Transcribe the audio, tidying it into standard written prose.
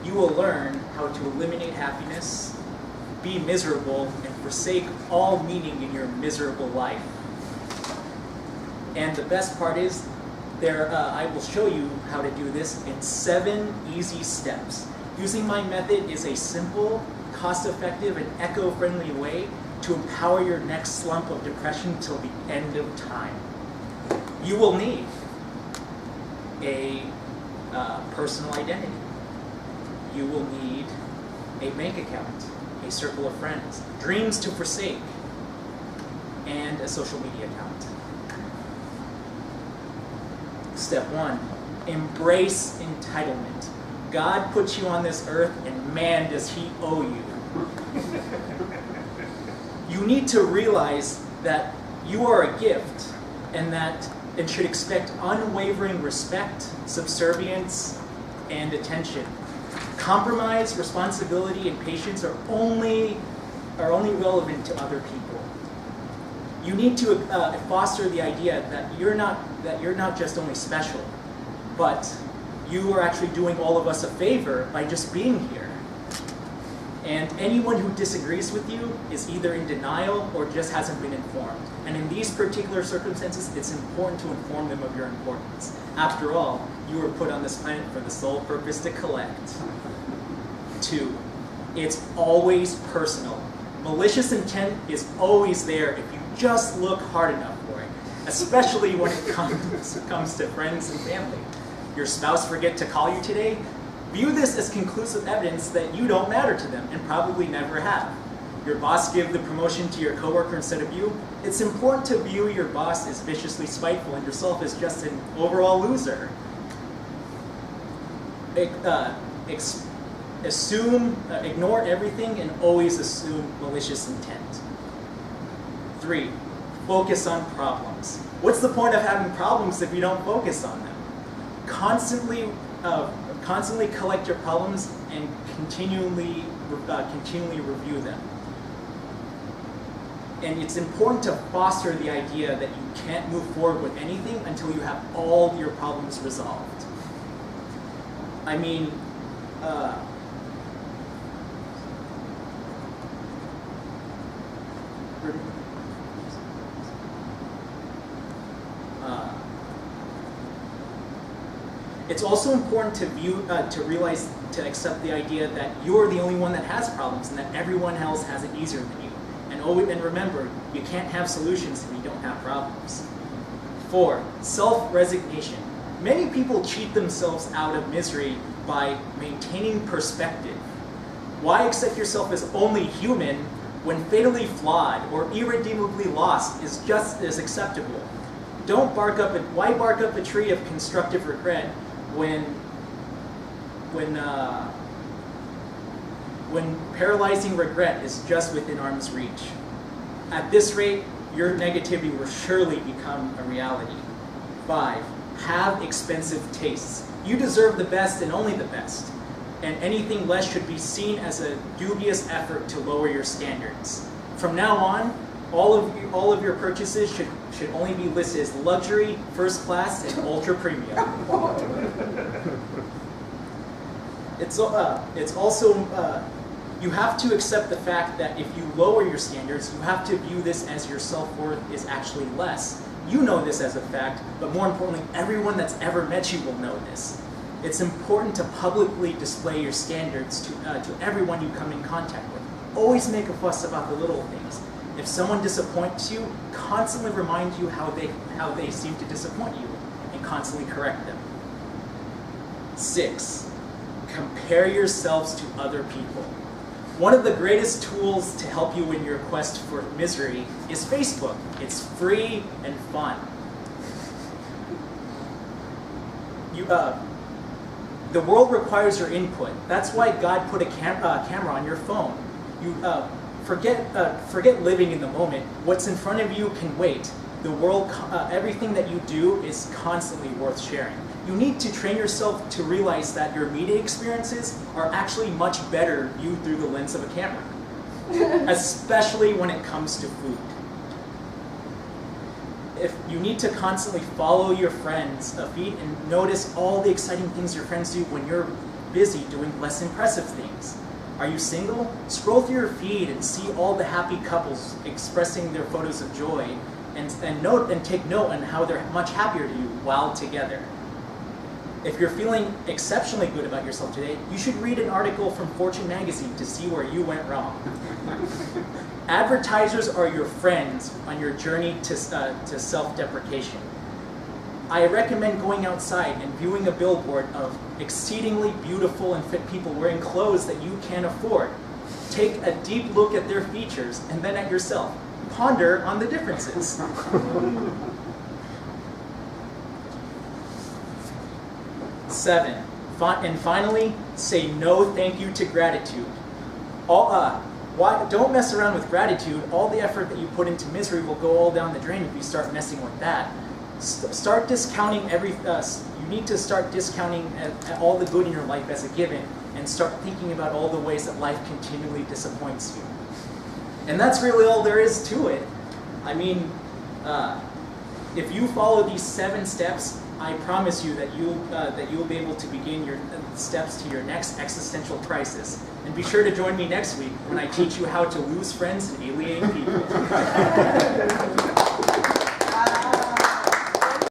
you will learn how to eliminate happiness, be miserable, and forsake all meaning in your miserable life. And the best part is, I will show you how to do this in 7 easy steps. Using my method is a simple, cost-effective, and eco-friendly way to empower your next slump of depression till the end of time. You will need a personal identity. You will need a bank account, a circle of friends, dreams to forsake, and a social media account. Step 1, embrace entitlement. God put you on this earth, and man, does he owe you. You need to realize that you are a gift and should expect unwavering respect, subservience, and attention. Compromise, responsibility, and patience are only relevant to other people. You need to foster the idea that you're not just only special, but you are actually doing all of us a favor by just being here. And anyone who disagrees with you is either in denial or just hasn't been informed. And in these particular circumstances, it's important to inform them of your importance. After all, you were put on this planet for the sole purpose to collect. 2, it's always personal. Malicious intent is always there if you just look hard enough for it, especially when it comes to friends and family. Your spouse forget to call you today? View this as conclusive evidence that you don't matter to them and probably never have. Your boss give the promotion to your coworker instead of you? It's important to view your boss as viciously spiteful and yourself as just an overall loser. Ignore everything and always assume malicious intent. 3, focus on problems. What's the point of having problems if you don't focus on them? Constantly collect your problems and continually review them. And it's important to foster the idea that you can't move forward with anything until you have all your problems resolved. I mean, it's also important to accept the idea that you're the only one that has problems and that everyone else has it easier than you. And remember, you can't have solutions if you don't have problems. 4, self-resignation. Many people cheat themselves out of misery by maintaining perspective. Why accept yourself as only human when fatally flawed or irredeemably lost is just as acceptable? Why bark up a tree of constructive regret when paralyzing regret is just within arm's reach? At this rate, your negativity will surely become a reality. 5, have expensive tastes. You deserve the best and only the best, and anything less should be seen as a dubious effort to lower your standards. From now on, all of your purchases should only be listed as luxury, first class, and ultra premium. It's also you have to accept the fact that if you lower your standards, you have to view this as your self-worth is actually less. You know this as a fact, but more importantly, everyone that's ever met you will know this. It's important to publicly display your standards to everyone you come in contact with. Always make a fuss about the little things. If someone disappoints you, constantly remind you how they seem to disappoint you, and constantly correct them. 6, compare yourselves to other people. One of the greatest tools to help you in your quest for misery is Facebook. It's free and fun. The world requires your input. That's why God put a camera on your phone. Forget living in the moment. What's in front of you can wait. The world, everything that you do is constantly worth sharing. You need to train yourself to realize that your media experiences are actually much better viewed through the lens of a camera, especially when it comes to food. If you need to constantly follow your friends' feed and notice all the exciting things your friends do when you're busy doing less impressive things? Are you single? Scroll through your feed and see all the happy couples expressing their photos of joy, and take note on how they're much happier to you while together. If you're feeling exceptionally good about yourself today, you should read an article from Fortune magazine to see where you went wrong. Advertisers are your friends on your journey to self-deprecation. I recommend going outside and viewing a billboard of exceedingly beautiful and fit people wearing clothes that you can't afford. Take a deep look at their features and then at yourself. Ponder on the differences. Seven, and finally, say no thank you to gratitude. Don't mess around with gratitude. All the effort that you put into misery will go all down the drain if you start messing with that. Start discounting you need to start discounting all the good in your life as a given, and start thinking about all the ways that life continually disappoints you. And that's really all there is to it. I mean, if you follow these 7 steps, I promise you that you'll be able to begin your steps to your next existential crisis. And be sure to join me next week when I teach you how to lose friends and alienate people.